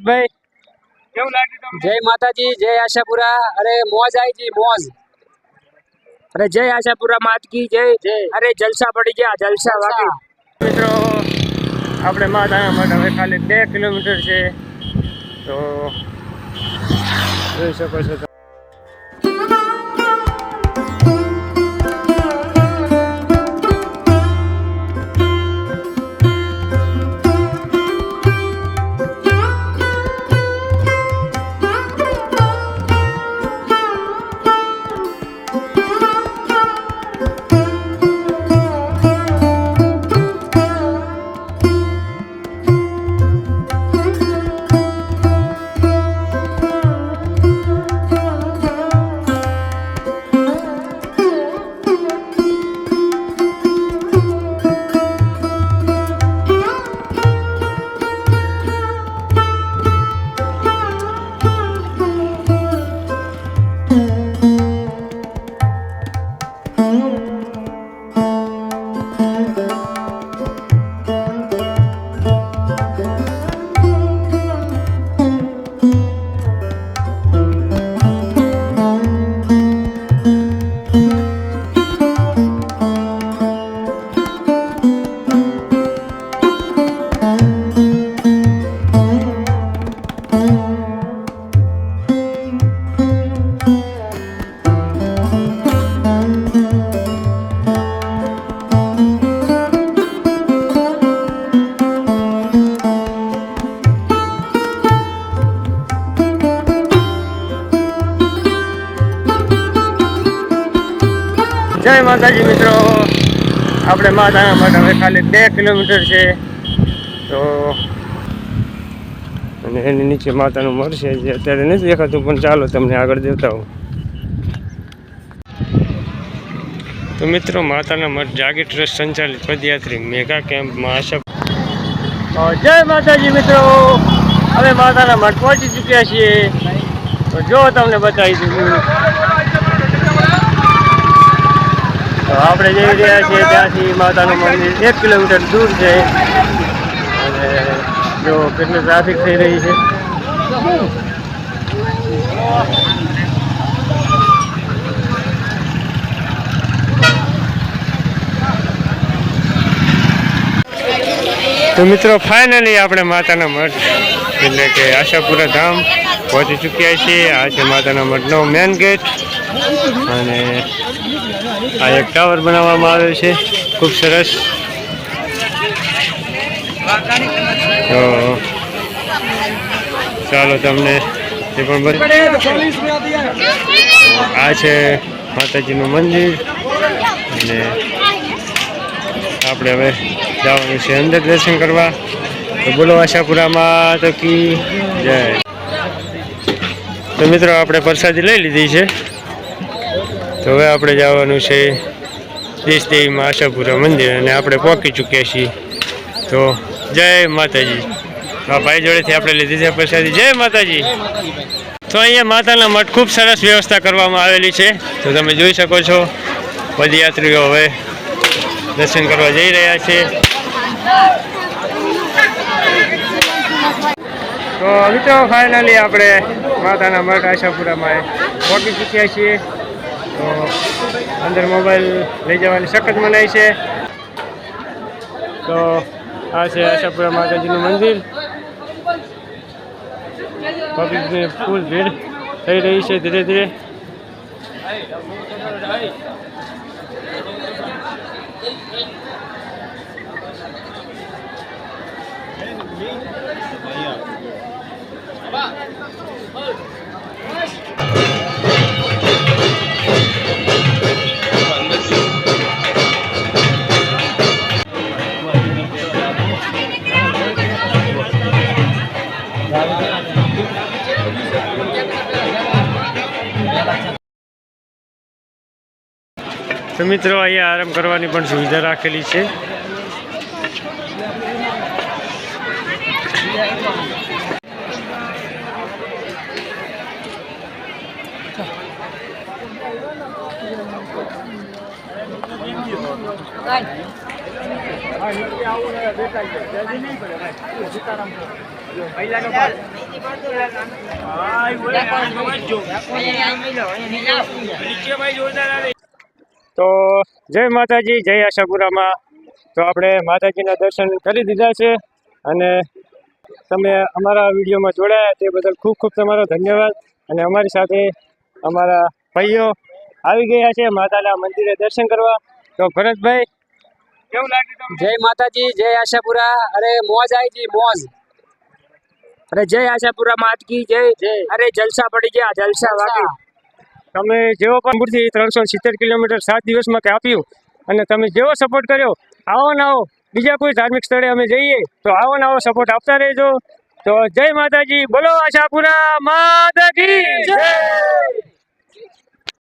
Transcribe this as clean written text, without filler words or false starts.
ભાઈ કેવું લાગ્યું તમને? જય માતાજી, જય આશાપુરા. અરે મોજ આવી ગઈ, મોજ. અરે જય આશાપુરા માત કી જય. અરે જલસા પડી ગયા, જલસા વાગી. મિત્રો આપણે માતાના મઠ હવે ખાલી 2 કિલોમીટર છે, તો જોઈ શકો છો. જય માતાજી મિત્રો, આપણે માતાના મઠ હવે ખાલી 2 કિલોમીટર છે, તો અને એની નીચે માતાનું મઠ છે જે અત્યારે નથી દેખાતું, પણ ચાલો તમને આગળ દેખાડું. તો મિત્રો માતાના મઠ જાગી ટ્રસ્ટ સંચાલિત પદયાત્રી મેગા કેમ્પમાં આશા. જય માતાજી મિત્રો, હવે માતાના મઠ પહોંચી ચૂક્યા છીએ, તો જો તમને બતાવી દીધું. તો આપણે જઈ રહ્યા છીએ ત્યાંથી માતાનું મંદિર 1 કિલોમીટર દૂર છે, અને જો કેટલી ટ્રાફિક થઈ રહી છે. તો મિત્રો ફાઇનલી આપણે માતાના મઠ એટલે કે આશાપુરા ધામ પહોંચી ચૂક્યા છીએ. આ છે માતાના મઠનો મેન ગેટ, અને આ એક ટાવર બનાવવામાં આવ્યો છે, ખૂબ સરસ. તો ચાલો તમને એ પણ આ છે માતાજીનું મંદિર, અને આપણે હવે જવાનું છે અંદર દર્શન કરવા. તો બોલો આશાપુરામાં તો કી જય. તો મિત્રો આપણે પ્રસાદી લઈ લીધી છે, તો હવે આપણે જવાનું છે દેશદેવીમાં આશાપુરા મંદિર, અને આપણે પહોંચી ચૂક્યા છીએ. તો જય માતાજી. આ ભાઈ જોડેથી આપણે લીધી છે પ્રસાદી. જય માતાજી. તો અહીંયા માતાના મઠ ખૂબ સરસ વ્યવસ્થા કરવામાં આવેલી છે, તો તમે જોઈ શકો છો. પદયાત્રીઓ હવે દર્શન કરવા જઈ રહ્યા છે. તો મિત્રો ફાઇનલી આપણે માતાના મઠ આશાપુરામાં પહોંચી ચૂક્યા છીએ. તો અંદર મોબાઈલ લઈ જવાની સખત મનાઈ છે. તો આ છે આશાપુરા માતાજીનું મંદિર. પબ્લિકની ફૂલ ભીડ થઈ રહી છે ધીરે ધીરે. તો મિત્રો અહીંયા આરામ કરવાની પણ સુવિધા રાખેલી છે. તો જય માતાજી, જય આશાપુરામાં. તો આપણે માતાજીના દર્શન કરી દીધા છે અને તમે અમારા વિડીયોમાં જોડાયા તે બદલ ખૂબ ખૂબ તમારો ધન્યવાદ. અને અમારી સાથે અમારા ભાઈઓ આવી ગયા છે માતાના મંદિરે દર્શન કરવા. તો ભરતભાઈ, કેવું લાગ્યું તમને? જય માતાજી, જય આશાપુરા. અરે મોજ આવી ગઈ, મોજ. અરે જય આશાપુરા માત કી જય. અરે જલસા પડી ગયા, જલસા વાગી. તમે જેવો પણ મૂળથી 370 કિલોમીટર 7 દિવસમાં કાપ્યું અને તમે જેવો સપોર્ટ કર્યો, આવો ને આવો બીજા કોઈ ધાર્મિક સ્થળે અમે જઈએ તો આવો ને આવો સપોર્ટ આપતા રહેજો. તો જય માતાજી, બોલો આશાપુરા માતા કી જય.